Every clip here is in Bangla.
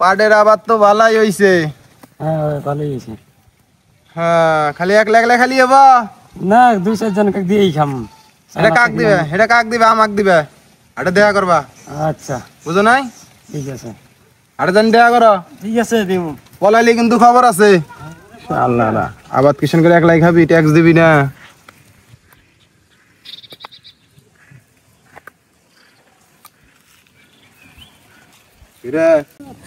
পাটের আবাদ তো ভালোই হইছে। হ্যাঁ ভালোই হয়েছে। হ্যাঁ খালি একলা একলা খালি হবা না, 2-4 জন কাক দিয়েই খাম। এটা কাক দিবে, এটা কাক দিবে, আমাক দিবে, এটা দেখা করবা। আচ্ছা বুঝো নাই? ঠিক আছে। এটা জানি দেখা করো। ঠিক আছে দিব। পলাইলে কিন্তু খবর আছে। আল্লাহ আল্লাহ, আবাদ কিষণ করে একলাই খাবি, ট্যাক্স দিবি না।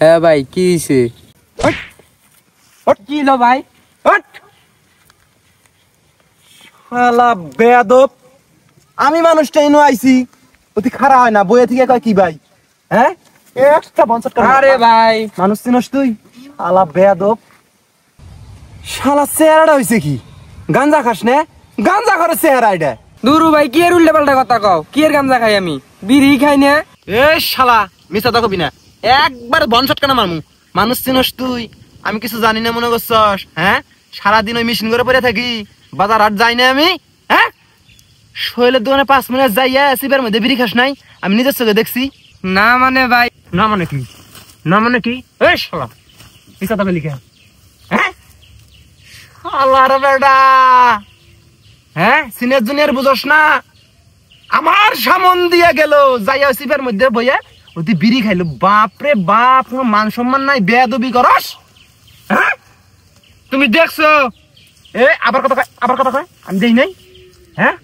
হ্যাঁ ভাই কি হইছে? কি লো ভাই? শালা বেয়াদব, আমি মানুষটা ইনো আইছি, অতি খারাপ হয় না, বইয়ে থেকে কয় কি ভাই? হ্যাঁ একটা বঞ্চট কর। আরে ভাই মানুষ চিনস তুই? শালা বেয়াদব, শালা চেহারাটা হইছে কি? গাঞ্জা খাস না? গাঞ্জা করে চেহারা এটা। দুরু ভাই কি এর উল্টা পাল্টা কথা কও? কি এর গাঞ্জা খাই আমি? বিড়ি খাই না। এ শালা মিছা তো কবি না, একবার বনশট কেন মারমু? মানুষ চিনস তুই? আমি কিছু জানি না মনে করছস? হ্যাঁ সারাদিন ওই মেশিন করে পড়ে থাকি, বাজার হাট যাই না আমি। হ্যাঁ শৈলের দোকানে 5 মিনিট যাইয়া সিবের মধ্যে বিড়ি খাস নাই? আমি নিজের চোখে দেখছি। না মানে ভাই, না মানে কি? না মানে কি? এ শালা মিছা তো লিখে। হ্যাঁ শালার বেটা, হ্যাঁ সিনিয়র জুনিয়র বুঝস না? আমার সামন দিয়ে গেল যাইয়া সিবের মধ্যে বইয়া ওদি বিড়ি খাইলো। বাপ রে বাপ, মান সম্মান নাই, বেয়াদবি করস। হ্যাঁ তুমি দেখছো? এ আবার কথা কয়, আবার কথা কয়, আমি দেই নাই। হ্যাঁ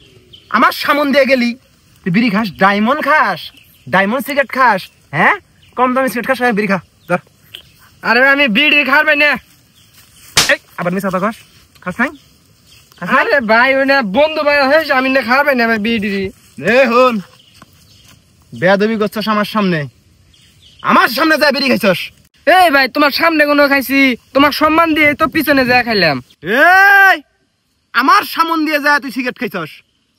আমার সামন দিয়ে গেলি, তুই বিড়ি খাস, ডায়মন্ড খাস, ডায়মন্ড সিগারেট খাস, হ্যাঁ কম দামি সিগারেট খাস, বিড়ি খা ধর। আরে আমি বিড়ি খাবে না। এই আবার মিছা কথা কস, খাস নাই? আরে ভাই ওই না বন্ধু ভাই হয়েছে, আমি না খাবে না বিড়ি। এ হন, বেয়াদবি করছস আমার সামনে, আমার সামনে যা বিড়ি খাইছস। এই ভাই তোমার সামনে কোনো খাইছি, তোমার সম্মান দিয়ে তো পিছনে যা খাইলাম। এই আমার সামন দিয়ে যা তুই সিগারেট খাইছস,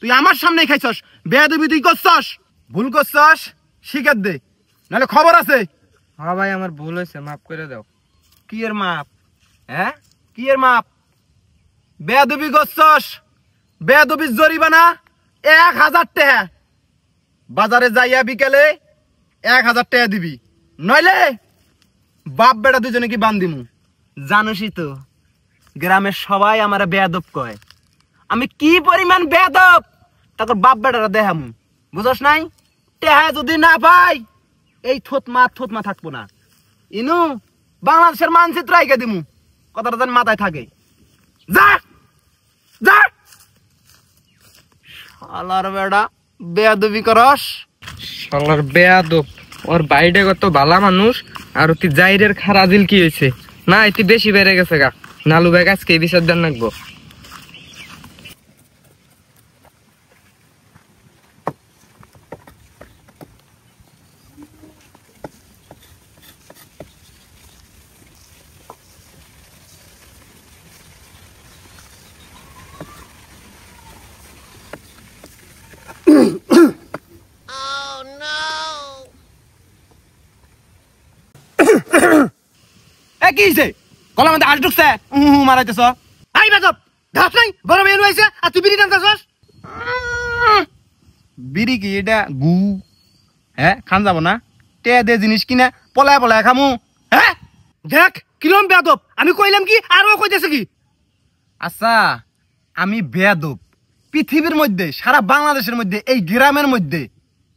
তুই আমার সামনেই খাইছস, বেয়াদবি তুই করছস, ভুল করছস, সিগারেট দে নাহলে খবর আছে। হ্যাঁ ভাই আমার ভুল হয়েছে, মাফ করে দাও। কি এর মাপ? হ্যাঁ কি এর মাপ? বেয়াদবি করছস, বেয়াদবির জরিমানা 1000 টাকা। বাজারে যাইয়া বিকেলে 1000 টাকা দিবি, নইলে বাপ বেটা দুজনে কি বান দিমু। জানোসই তো গ্রামের সবাই আমার বেয়াদব কয়, আমি কি পরিমাণ বেয়াদব তারপর বাপ বেটারা দেখামু, বুঝস নাই? টেহা যদি না পাই এই থতমা থাকবো না। ইনু বাংলাদেশের মানচিত্র আইকে দিমু, কথাটা যেন মাথায় থাকে। যা যা শালার বেটা, বেয়াদবি করস। শালার বেয়াদব, ওর বাইরে কত ভালা মানুষ, আর তুই জাইরের খারাজিল কি হয়েছে? না এটি বেশি বেড়ে গেছে গা। নালু ভাই আজকে বিচার দেন রাখবো। কি হইছে? গলা মধ্যে আজ ঢুকছে, মারাইতেছ। আই বাজব ধাপ নাই, বড় মেয়ে হইছে আর তুই বিড়ি টানতেছস। বিড়ি কি এটা গু? হ্যাঁ খান যাব না? টে দে জিনিস কিনা পলায় পলায় খামু। হ্যাঁ দেখ কিরম বেয়াদব, আমি কইলাম কি আর ও কইতেছে কি? আচ্ছা আমি বেয়াদব, পৃথিবীর মধ্যে সারা বাংলাদেশের মধ্যে এই গ্রামের মধ্যে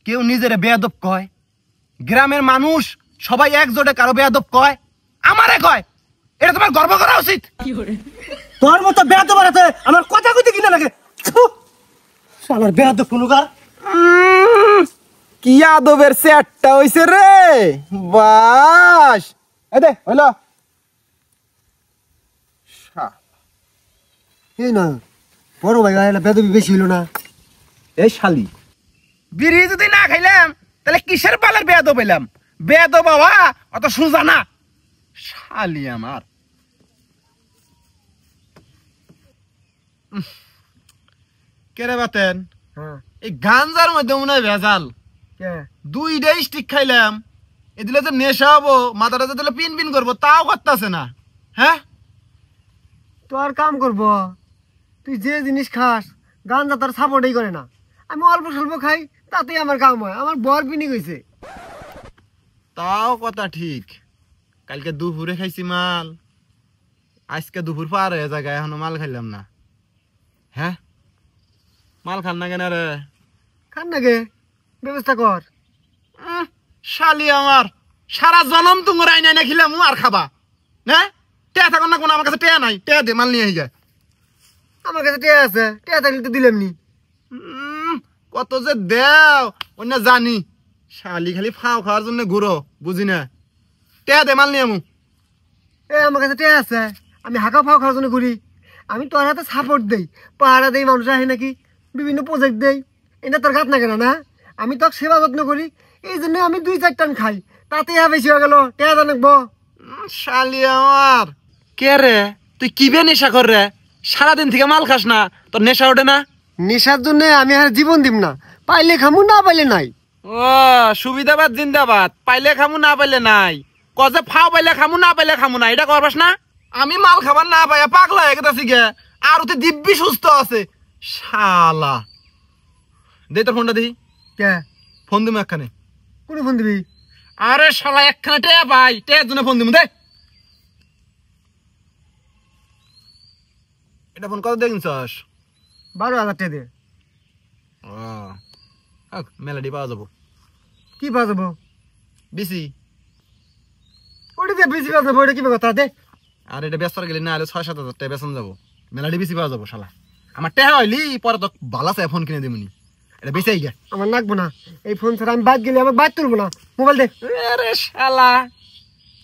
কেউ নিজের বেয়াদব কয়? গ্রামের মানুষ সবাই একজোটে কারো বেয়াদব কয়? আমারে কয়, এটা তোমার গর্ব করা উচিত। তোর মতো বেয়াদব আছে আমার কথা কইতে কিনা লাগে। শালার বেয়াদব কোনকার। কি আদবের সেটটা হইছে রে, বাস এই দে হইলো। এই না বড় ভাই গায়লা বেয়াদবি বেশি হইলো না? এই শালি বিড়ি যদি না খাইলাম তাহলে কিসের পালের বেয়াদব হইলাম? বেয়াদব বাবা অত সোজা না শালি আমার। কেরে বাতেন এই গাঞ্জার মধ্যে মনে হয় ভেজাল। 2টা স্টিক খাইলাম, এ দিলে তো নেশা হবো, মাথাটা দিলে পিন পিন করবো, তাও করতেছে না। হ্যাঁ তো আর কাম করব, তুই যে জিনিস খাস গাঞ্জা তোর সাপোর্টই করে না। আমি অল্প স্বল্প খাই, তাতেই আমার কাম হয়। আমার বর পিনি গেছে। তাও কথা ঠিক, কালকে দুপুরে খাইছি মাল, আজকে দুপুর পার হয়ে যায় এখনো মাল খাইলাম না। হ্যাঁ মাল খান না কেন রে? খান নাকি ব্যবস্থা কর। শালি আমার সারা জনম তোমার আইনা না খিলাম আর খাবা না? টেয়া থাকুন না কোনো, আমার কাছে টেয়া নাই, টেয়া দে মাল নিয়ে যা। আমার কাছে টেয়া আছে, টেয়া থাকলে তো দিলাম নি। কত যে দেও অন্য জানি, শালি খালি ফাও খাওয়ার জন্য ঘুরো, বুঝি না। টেয়া দে মাল নিয়ে আমু। আমার কাছে টেয়া আছে, আমি হাঁকা ফাও খাওয়ার জন্য ঘুরি। আমি তোর হাতে সাপোর্ট দেই, পাহারা দেই, মানুষ আহে নাকি, বিভিন্ন প্রজেক্ট দেই। এটা তোর ঘাত না কেন না? আমি তোর সেবা যত্ন করি, এই জন্য আমি 2-4 টান খাই, তাতে বেশি হয়ে গেল। টেয়া জানবো শালি আমার। কে রে তুই কি বে নেশা কর রে? সারাদিন থেকে মাল খাস না, তোর নেশা ওঠে না? নেশার জন্য আমি আর জীবন দিব না, পাইলে খামু না পাইলে নাই। ও সুবিধাবাদ জিন্দাবাদ, পাইলে খামু না পাইলে নাই। কজে ফাও পাইলে খামু না পাইলে খামু না, এটা করবাস না? আমি মাল খাবার না পাইয়া পাগলা হয়ে গেছি গে, আর ওতে দিব্যি সুস্থ আছে শালা। দে তোর ফোনটা দেখি। কে ফোন দিমু একখানে। কোন ফোন দিবি? আরে শালা একখানে টেয়া পাই, টেয়ার জন্য ফোন দিমু। দে এটা ফোন কত দেখছিস? 12,000 টাকা দে। মেলাডি পাওয়া যাবো। কি পাওয়া যাবো? বিসি। ওটা দিয়ে বেশি পাওয়া যাবো, ওটা কি কথা দে। আর এটা ব্যস্ত গেলে না হলে 6-7 হাজার টাকা বেতন যাবো, মেলাডি বেশি পাওয়া যাবো শালা। আমার টেহা হইলি পরে তো ভালো আছে ফোন কিনে দিমুনি, এটা বেশি আইগা। আমার নাকবো না এই ফোন ছাড়া, আমি বাদ গেলে আমার বাদ তুলবো না। মোবাইল দে। আরে শালা,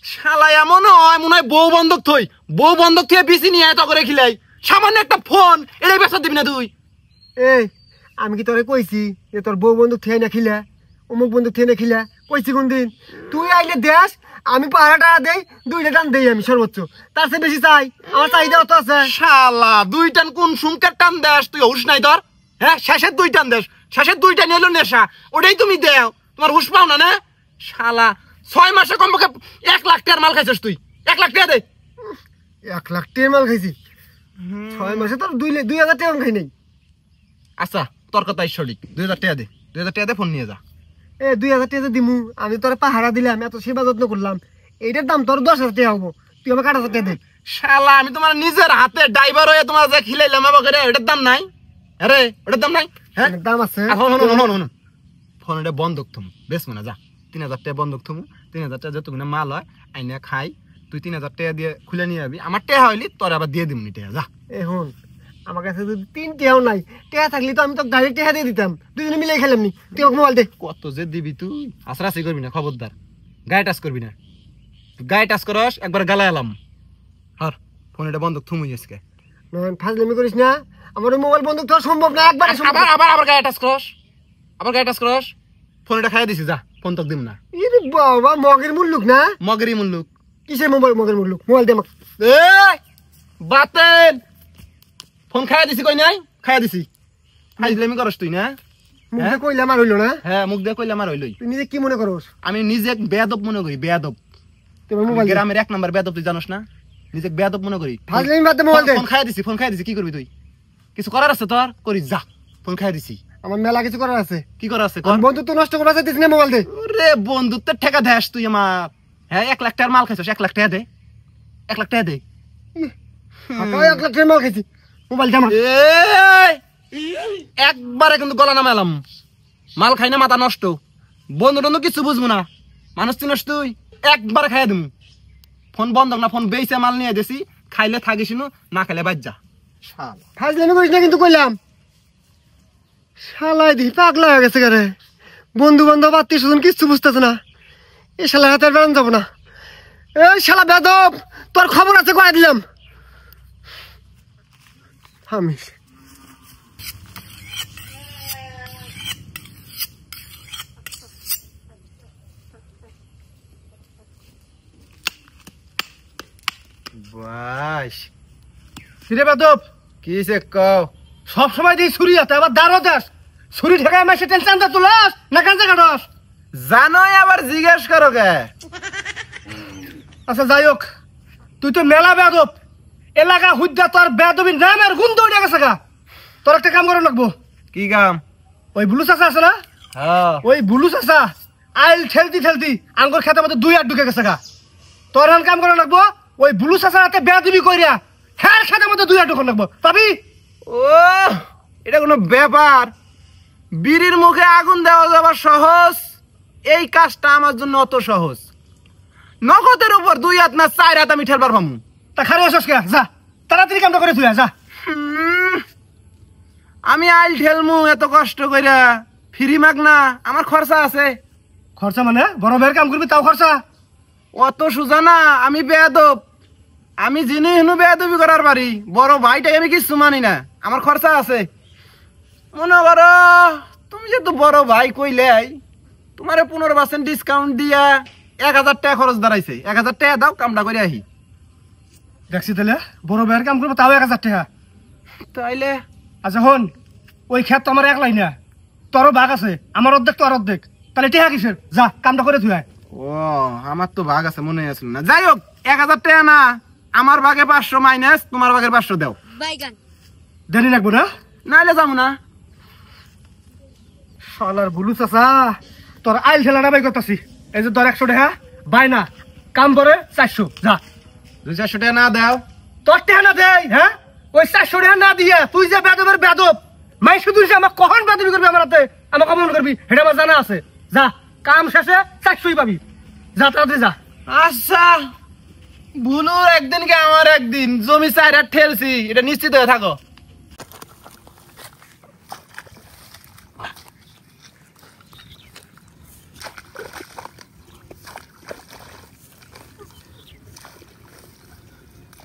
শালা এমন হয় মনে হয় বউ বন্ধক থই, বউ বন্ধক থেকে বিসি নিয়ে এত করে খিলাই, সামান্য একটা ফোন এটাই ব্যস্ত দিবি না তুই? এই আমি কি তোরে কইছি যে তোর বউ বন্ধু থেকে না খিলা, অমুক বন্ধু থেকে না খিলা? কইছি কোন দিন? তুই আইলে দেশ, আমি পাহাড়াটা দেই, 2টা টান দেই আমি সর্বোচ্চ, তার চেয়ে বেশি চাই? আমার চাহিদা অত আছে। শালা 2 টান কোন সুমকের টান দেশ তুই? হুশ নাই তোর? হ্যাঁ শেষের 2 টান দেশ, শেষের 2 টান এলো নেশা, ওটাই তুমি দেও, তোমার হুশ পাও না? না শালা 6 মাসে কমপক্ষে 1 লাখ টাকার মাল খাইছিস তুই। 1 লাখ টাকা দে। 1 লাখ টাকার মাল খাইছি 6 মাসে? তোর 2,000 টাকা খাই নাই। আচ্ছা তোর কথাই সঠিক, 2000 টাকা দে, 2000 টাকা দে ফোন নিয়ে যা। 2,000 টাকা দিমু, আমি তোর পাহারা দিলাম, এত সেবা যত্ন করলাম, এইটার দাম তোর 10,000 টাকা হবো, তুই আমার 8,000 টাকা দে। শালা আমি তোমার নিজের হাতে ড্রাইভার হয়ে তোমার যে খিলাইলাম করে, ওটার দাম নাই? আরে ওটার দাম নাই? হ্যাঁ দাম আছে। ফোন এটা বন্ধক থুম, বেশ মনে যা। 3,000 টাকা বন্ধক থুমু, 3,000 টাকা যতগুলো মাল হয় আইনা খাই, তুই 3,000 টাকা দিয়ে খুলে নিয়ে যাবি। আমার টেহা হইলি তোর আবার দিয়ে দিমনি টেহা, যা। এখন আমার কাছে যদি 3 টাকাও নাই, টাকা থাকলে তো আমি তো ডাইরেক্ট টাকা দিয়ে দিতাম, দুজনে মিলে খেলাম নি। তুই আমাকে মোবাইল দে। কত যে দিবি তুই? আশরাশি করবি না, খবরদার গায়ে টাচ করবি না। গায়ে টাচ করস একবার গালায় এলাম। হর ফোন এটা বন্ধক থুমুই আজকে। ফাজলামি করিস না, আমার মোবাইল বন্ধ তো সম্ভব না একবার। আবার আবার আবার গায়ে টাচ করস, আবার গায়ে টাচ করস। ফোন এটা খাইয়া দিছি, যা ফোন তোক দিম না। ইরে বাবা, মগের মুল্লুক না? মগেরই মুল্লুক। কিসের মোবাইল মগের মুল্লুক? মোবাইল দে আমাকে। এই বাতেন, ফোন খাইয়া দিছি কই নাই? খাইয়া দিছি। ফাজলামি করস তুই না? মুখ দিয়ে কইলে আমার হইলো না? হ্যাঁ মুখ দিয়ে কইলে আমার হইলই। তুই নিজে কি মনে করস? আমি নিজে বেয়াদব মনে করি, বেয়াদব। তুই মোবাইল দে। গ্রামের 1 নাম্বার বেয়াদব, তুই জানোস না? নিজে বেয়াদব মনে করি। ফাজলামি বাদ দে, মোবাইল দে। ফোন খাইয়া দিছি, ফোন খাইয়া দিছি, কি করবি তুই? কিছু করার আছে তোর? করিস যা, ফোন খাইয়া দিছি। আমার মেলা কিছু করার আছে। কি করার আছে? বন্ধুত্ব নষ্ট করা চাইতিস না, মোবাইল দে। ওরে বন্ধুত্বের ঠেকা দেস তুই আমার। হ্যাঁ 1 লাখ টাকার মাল খাইছিস, 1 লাখ টাকা দে, 1 লাখ টাকা দে। টাকা 1 লাখ টাকা মাল খাইছি, মোবাইল দে আমার। একবারে কিন্তু গলা নামালাম, মাল খাই না মাথা নষ্ট, বন্ধু টন্ধু কিছু বুঝবো না, মানুষ চিনস তুই? একবারে খাইয়া দিমু। ফোন বন্ধক না, ফোন বেইছে মাল নিয়ে দিছি, খাইলে থাকিস না খাইলে বাদ যা। ফাজলামি করিস না কিন্তু কইলাম। শালাই দি পাগলা হয়ে গেছে রে, বন্ধু বান্ধব আত্মীয় স্বজন কিচ্ছু বুঝতেছে না। এই শালা হাতে বেড়ান যাবো না। এই শালা বেদব, তোর খবর আছে কয়ে দিলাম আমি। বাস সিরে বেদব কি সে কও? সব সময় দিই ছুরি হাতে, আবার দাঁড়ো দাস। ছুরি ঠেকায় মাসে টেনশন দা তুলাস না কাঁচা কাটস? জানোই আবার জিজ্ঞেস করো কে? আচ্ছা যাই হোক, তুই তো মেলা বেদব, এলাকা হুদ্দা তোর বেদবির নামের গুণ উঠে গেছে গা। তোর একটা কাম করা লাগবো। কি কাম? ওই বুলু চাচা আছে না, হ্যাঁ ওই বুলু চাচা আইল ঠেলতি ঠেলতি আঙ্গুর খেতে মধ্যে 2 হাত ঢুকে গেছে গা। তোর এখন কাম করা লাগবো ওই বুলু চাচার হাতে বেয়াদবি কইরা হ্যাঁ সাথে মধ্যে 2 আটক লাগবো পাবি। ও এটা কোনো ব্যাপার? বিড়ির মুখে আগুন দেওয়া যাওয়া সহজ, এই কাজটা আমার জন্য অত সহজ? নগদের উপর 2 হাত না 4 হাত আমি ঠেলবার পামু। তা খারে আসস কে, যা তাড়াতাড়ি কামটা করে তুই যা। আমি আইল ঠেলমু এত কষ্ট কইরা, ফ্রি মাগ না, আমার খরচা আছে। খরচা মানে বড় ভাইয়ের কাম করবি তাও খরচা? অত সুজা না, আমি বেয়াদব। আমি যিনি হিনু বেয়াদবি করার পারি, বড় ভাইটাকে আমি কিছু মানি না, আমার খরচা আছে। মনে করো তুমি যেহেতু বড় ভাই কইলে তোমার 15% ডিসকাউন্ট দিয়া 1000 টাকা খরচ দাঁড়াইছে, 1000 টাকা দাও, কামটা করে আহি। দেখছি তাহলে বড় ভাইয়ের কাম করবো তাও 1000 টাকা। তাইলে আচ্ছা হন, ওই ক্ষেত তো আমার একলাই না, তোরও ভাগ আছে, আমার অর্ধেক তোর অর্ধেক, তাহলে টেহা কিসের, যা কামটা করে তুই আয়। ও আমার তো ভাগ আছে, মনে আসল না। যাই হোক 1000 টাকা না, আমার ভাগে 500 মাইনাস তোমার ভাগের 500 দাও। দেরি লাগবো না? নাইলে যাবো না। শালার বুলু চাচা, তোর আইল ঠেলাটা বাই করতেছি, এই যে তোর 100 টাকা বাই না, কাম করে 400, যা। 200-400 টাকা না দাও? তোর টাকা না দেয়, হ্যাঁ ওই 400 টাকা না দিয়ে তুই যে বেদবের বেদব, মাই শুধু আমার কখন বেদবি করবি আমার হাতে, আমাকে অপমান করবি, এটা আমার জানা আছে। যা কাম শেষে 400ই পাবি, যা তাড়াতাড়ি যা। আচ্ছা বুনুর একদিন কে আমার একদিন, জমি 4 হাত ঠেলছি, এটা নিশ্চিত হয়ে থাকো।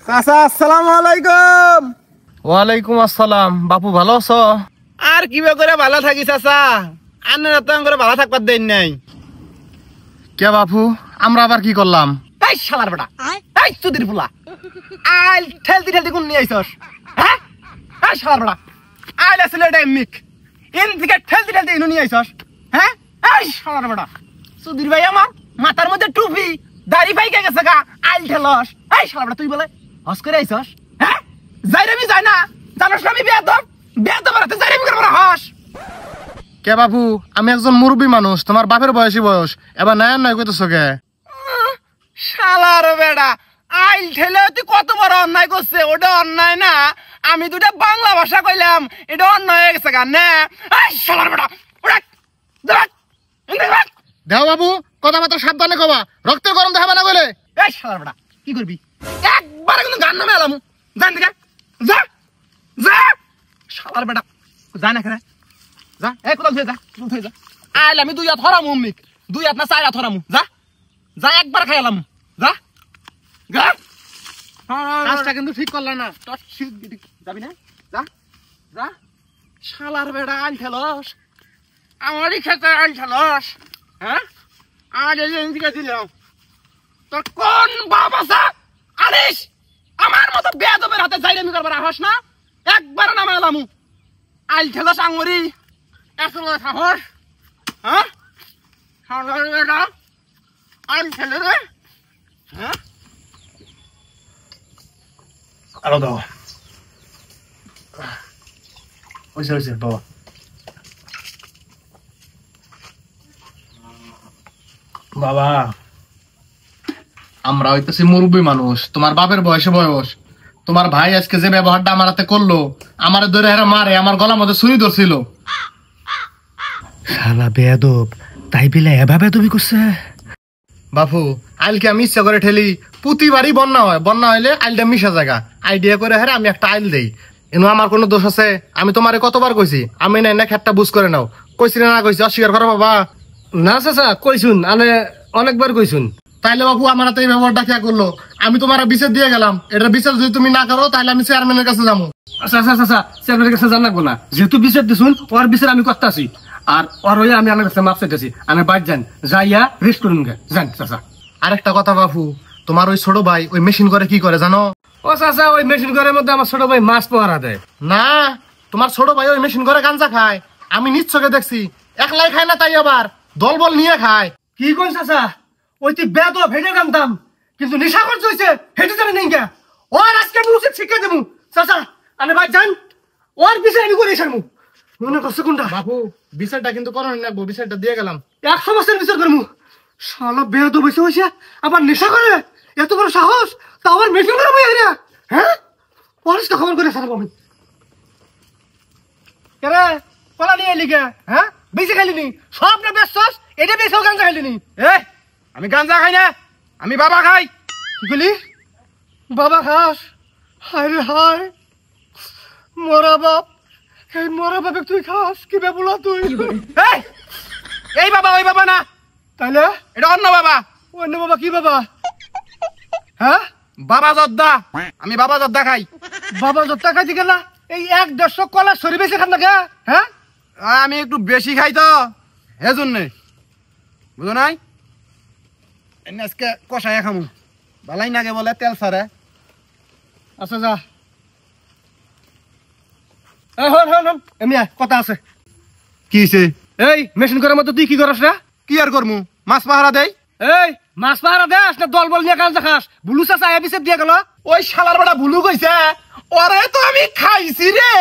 চাচা আসসালামু আলাইকুম। ওয়ালাইকুম আসসালাম। বাপু ভালো আছো? আর কিবা করে ভালো থাকি চাচা, আন্নারা তো করে ভালো থাকবার দেন নাই। কে বাপু, আমরা আবার কি করলাম? এই শালার বেটা, এই চুদির ফুলা, আইল ঠেলতি ঠেলতি কোন নিয়ে আইছস? হ্যাঁ এই শালার বেটা, আইল আসলে এটা মিক, এন থেকে ঠেলতি ঠেলতি ইনু নিয়ে আইছস? হ্যাঁ এই শালার বেটা, চুদির ভাই আমার মাথার মধ্যে টুপি দাড়ি পাইকে গেছে গা, আইল ঠেলস? এই শালার বেটা তুই বলে হস করে আইছস? হ্যাঁ যাইরামি যায় না, জানোস না আমি বেয়াদব, বেয়াদবের হাতে যাইরামি করব না হস। কে বাপু, আমি একজন মুরব্বী মানুষ, তোমার বাপের বয়সী বয়স, এবার নায়ান নয় কইতেছো কে? শালার বেড়া, আইল ঠেলে তুই কত বড় অন্যায় করছে, ওটা অন্যায় না, আমি দুটা বাংলা ভাষা কইলাম, এটা অন্যায় হয়ে গেছে গান না। এই শালার বেড়া, দেও বাবু, কথাবার্তা সাবধানে কবা, রক্তের গরম দেখাবা না বলে। এই শালার বেড়া কি করবি, একবারে কিন্তু গান নামে এলাম, জান দিকে যা যা। শালার বেড়া যা না খেলে যা, এই কোথাও যা, কোথাও যা। আইল আমি 2 হাত হরামু, অম্মিক 2 হাত না 4 হাত হরামু, যা যা, একবার খাইলাম, যা যা। কাজটা কিন্তু ঠিক করলা না। যাবি না, যা যা। শালার বেড়া আইল ঠেলস, আমারই খেতে আইল ঠেলস, হ্যাঁ আমার দিকে দিলাম, তোর কোন বাপ আছে আনিস আমার মতো বেয়াদবের হাতে যাইরামি করবার আহস না, একবার নামে এলামু, আইল ঠেলস আঙুরি একসঙ্গে সাহস, হ্যাঁ শালার বেড়া আইল ঠেলে রে, হ্যাঁ আরো দাও, হয়েছে হয়েছে বাবা। বাবা আমরা হইতেছি মুরব্বী মানুষ, তোমার বাপের বয়সে বয়স, তোমার ভাই আজকে যে ব্যবহারটা আমার হাতে করলো, আমার ধরে হেরা মারে, আমার গলার মধ্যে ছুরি ধরছিল। শালা বেয়াদব, তাই বিলে এভাবে তুমি করছে? বাপু আইলকে আমি ইচ্ছা করে ঠেলি, প্রতিবারই বন্যা হয়, বন্যা হইলে আইলটা মিশা জায়গা, আইডিয়া করে হেরে আমি একটা আইল দেই। এনো আমার কোনো দোষ আছে? আমি তোমারে কতবার কইছি আমি নাই না খেতটা বুঝ করে নাও, কইছি না কইছি, অস্বীকার করো বাবা? না চাচা কইছুন, আনে অনেকবার কইছুন। তাইলে বাবু আমার হাতে এই ব্যবহারটা কে করলো? আমি তোমার বিচার দিয়ে গেলাম, এটার বিচার যদি তুমি না করো তাহলে আমি চেয়ারম্যানের কাছে যাবো। আচ্ছা আচ্ছা আচ্ছা, চেয়ারম্যানের কাছে জান লাগবো না, যেহেতু বিচার দিছুন ওর বিচার আমি করতেছি, আর ওর হয়ে আমি আমার কাছে মাপ চাইতেছি, আমি বাইর যান যাইয়া রেস্ট করুন গে, যান চাচা। আরেকটা কথা বাপু, তোমার ওই ছোট ভাই ওই মেশিন করে কি করে জানো? ও চাচা, ওই মেশিন ঘরের মধ্যে আমার ছোট ভাই মাছ পাহারা দেয়। না, তোমার ছোট ভাই ওই মেশিন করে গাঞ্জা খায়, আমি নিশ্চয়ই দেখছি, একলাই খায় না, তাই আবার দলবল নিয়ে খায়। কি কোন চাচা, ওই তুই বেদব হেঁটে জানতাম, কিন্তু নেশা করতে হয়েছে হেঁটে জানি নেই কে, ওর আজকে আমি উচিত শিক্ষা দেবো। চাচা আনে ভাই যান, ওর বিচার আমি করে এসারমু, মনে করছে কোনটা? বাপু বিচারটা কিন্তু করো না, বিচারটা দিয়ে গেলাম। 100 বছর বিচার করবো। শালা বেদব হয়েছে হয়েছে, আবার নেশা করে, এত বড় সাহস তা আমার মেশিন করে বই আরে হ্যাঁ পুলিশকে খবর করে সারা আমি কেরে কলা নিয়ে এলি কে হ্যাঁ বেশি খাইলি নি সব না বেশছস এটা বেশি গাঞ্জা খাইলি নি এ আমি গাঞ্জা খাই না, আমি বাবা খাই। কি কইলি বাবা খাস হায় রে হায় মরা বাপ এই মরা বাপে তুই খাস কি বেবুলা তুই এই, এই বাবা ওই বাবা না, তাইলে এটা অন্য বাবা। অন্য বাবা কি বাবা হ্যাঁ বাবা জর্দা, আমি বাবা জর্দা খাই। বাবা যত্তা খাইতে গেলা এই 1-150 কলা সরি বেশি খান না কে হ্যাঁ আমি একটু বেশি খাই তো হেজন্যে, বুঝো নাই? এনে আজকে কষায় খামু, বালাই নাগে বলে তেল সারে। আচ্ছা যা এই হন হন হন এমনি আয়, কথা আছে। কি হইছে? এই মেশিন করার মতো তুই কি করস রে কি আর করমু, মাছ পাহারা দেই। এই মাছ পাহারা দেস না দল বল নিয়ে গাঞ্জা খাস বুলু চাচা এবিসে দিয়ে গেল ওই শালার বড়া ভুলু কইছে, ওরে তো আমি খাইছি রে,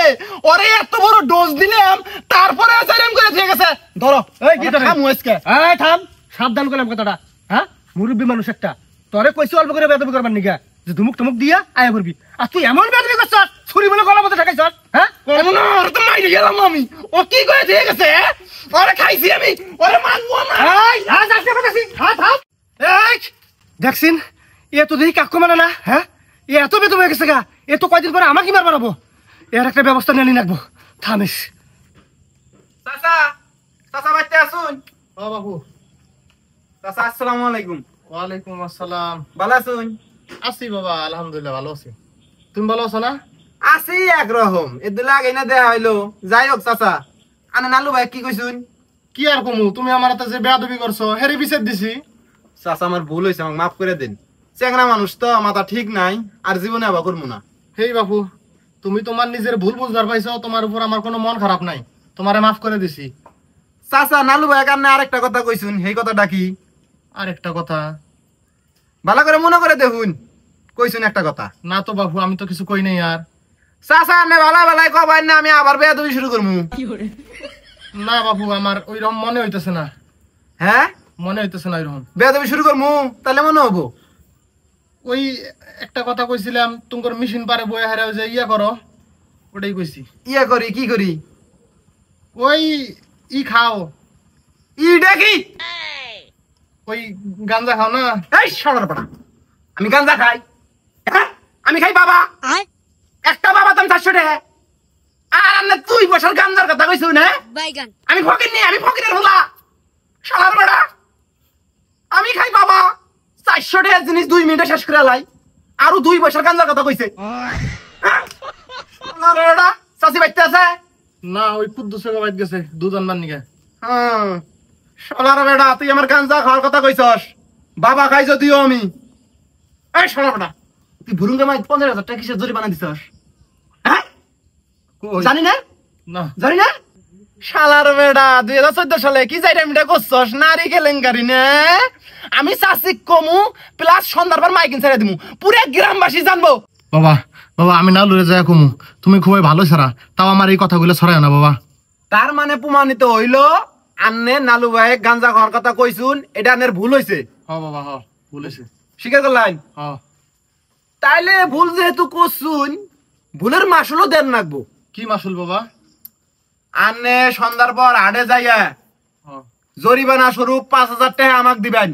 ওরে এত বড় ডোজ দিলাম তারপরে আচারাম করে দিয়ে গেছে। ধরো এই কি করে খামু আজকে। এই থাম সাবধান করলাম কথাটা হ্যাঁ মুরব্বী মানুষ একটা তোরে কইছি অল্প করে বেদবি করবার নিগা যে ধুমুক টুমুক দিয়া আয়া করবি আর তুই এমন বেদবি করছস ছুরি বলে গলা মতো ঠেকাইছস হ্যাঁ এমন ওরে তো মাইরে গেলাম আমি, ও কি করে দিয়ে গেছে? ওরে খাইছি আমি, ওরে মানবো না। এই আজ আসতে পারছিস হ্যাঁ থাম এই দেখছিন এ তো দেখি কাক্কু মানে না হ্যাঁ এ এত বেদব হয়ে গেছে গা এ তো কয়দিন পরে আমাকে মার বানাবো এর একটা ব্যবস্থা নিয়ে রাখবো থামিস চাচা, চাচা বাইতে আসুন। ও বাবু চাচা আসসালামু আলাইকুম। ওয়ালাইকুম আসসালাম ভালো আছুন? আছি বাবা আলহামদুলিল্লাহ ভালো আছি তুমি ভালো আছো না আছি একরকম, এদিন আগে না দেয়া হইলো। যাই হোক চাচা, আনে নালু ভাই কি কইছুন? কি আর কমু তুমি আমার হাতে যে বেয়াদবি করছো হেরি বিচার দিছি চাচা আমার ভুল হয়েছে, আমাকে মাফ করে দিন। চেংরা মানুষ তো, মাথা ঠিক নাই, আর জীবনে আবার করবো না। হেই বাবু তুমি তোমার নিজের ভুল বুঝবার পাইছো তোমার উপর আমার কোনো মন খারাপ নাই তোমারে মাফ করে দিছি চাচা নালু ভাই কারণে আরেকটা কথা কইছুন, সেই কথাটা কি? আর একটা কথা ভালো করে মনে করে দেখুন, কইছুন একটা কথা। না তো বাবু আমি তো কিছু কই নাই আর চাচা আনে ভালো ভালাই কবাই না, আমি আবার বেয়াদবি শুরু করবো। না বাবু আমার ওইরকম মনে হইতেছে না হ্যাঁ মনে হইতেছে না ওইরকম বেয়াদবি শুরু করবো, তাহলে মনে হবো। ওই একটা কথা কইছিলাম তোমার মেশিন পারে বয়ে হারা যে ইয়া করো ওটাই কইছি ইয়া করি কি করি? ওই ই খাও ইটা কি? ওই গাঞ্জা খাও না এই সরার পাড়া, আমি গাঞ্জা খাই? হ্যাঁ? আমি খাই বাবা, একটা বাবা দাম 400 টাকা। আর আপনি 2 বছর গাঞ্জার কথা কইছুন না? আমি ফকির নি, আমি ফকিরের হলা শালার পাড়া। আমি খাই বাবা 400 টাকার জিনিস 2 মিনিটে শেষ করে লাই, আরো 2 বছর গাঞ্জার কথা কইছে। হ্যাঁ? শালার পাড়া, চাচি বাইতে আছে? না ওই কুদ্দুস বাইত গেছে দুধ আনবার নিকে হ্যাঁ, শালার বেটা তুই আমার গাঞ্জা খাওয়ার কথা কইছস, বাবা খাই যদিও আমি। এই শালার বেটা, তুই ভুরুঙ্গে মাই 50,000 টাকা কিসের জরিমানা দিছস? হ্যাঁ জানি না, না জানি না। শালার বেটা 2014 সালে কি যাই টাইমটা করছস, নারী কেলেঙ্কারি না? আমি চাষি কমু প্লাস সন্ধ্যার পর মাইকিন ছেড়ে দিমু, পুরো গ্রামবাসী জানবো। বাবা বাবা আমি না লড়ে যাই কমু তুমি খুবই ভালো ছাড়া তাও আমার এই কথাগুলো ছড়ায় না বাবা তার মানে প্রমাণিত হইলো আন্নে নালু ভাই গাঞ্জা খাওয়ার কথা কইছুন, এটা আন্নের ভুল হইছে। হ বাবা হ বলেছে স্বীকার করলেন? হ তাইলে ভুল যেহেতু করছুন, ভুলের মাসুলও দেন রাখবো। কি মাসুল বাবা আন্নে সন্ধ্যার পর হাটে যাইয়া হ জরিমানা স্বরূপ 5,000 টাকা আমাকে দিবেন,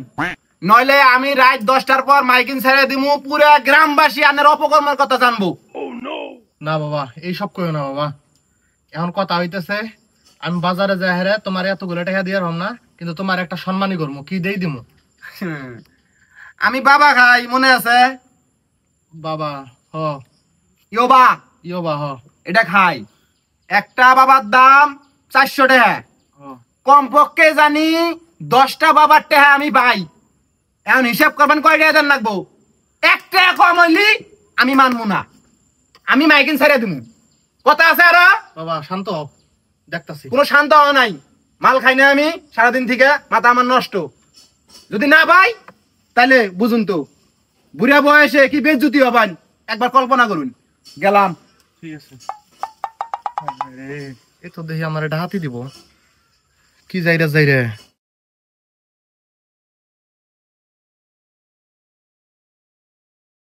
নইলে আমি রাত 10টার পর মাইকিং ছেড়ে দিমু, পুরা গ্রামবাসী আন্নের অপকর্মের কথা জানবো। না বাবা এইসব কইও না বাবা এখন কথা হইতেছে আমি বাজারে যাই হেরে তোমার এতগুলো টাকা দিয়ে হম না কিন্তু তোমার একটা সম্মানই করবো কি দেই দিমু আমি বাবা খাই, মনে আছে? বাবা হ ইয়োবা, ইয়ো বা হ এটা খাই। একটা বাবার দাম 400 টাকা, হ কমপক্ষে জানি 10টা বাবার টাকা আমি পাই। এখন হিসাব করবেন কয় টাকা দেন লাগবো? 1 টাকা কম হইলি আমি মানবো না, আমি মাইকিন ছেড়ে দিমু। কথা আছে আর? বাবা শান্ত হও দেখতাছি কোনো শান্ত হওয়া নাই, মাল খাই না আমি সারাদিন থেকে, মাথা আমার নষ্ট। যদি না পাই তাহলে বুঝুন তো বুড়া বয়সে কি বেজ্জুতি হবেন, একবার কল্পনা করুন। গেলাম। ঠিক আছে এ তো দেখি আমার এটা হাতি দিব কি যাই রে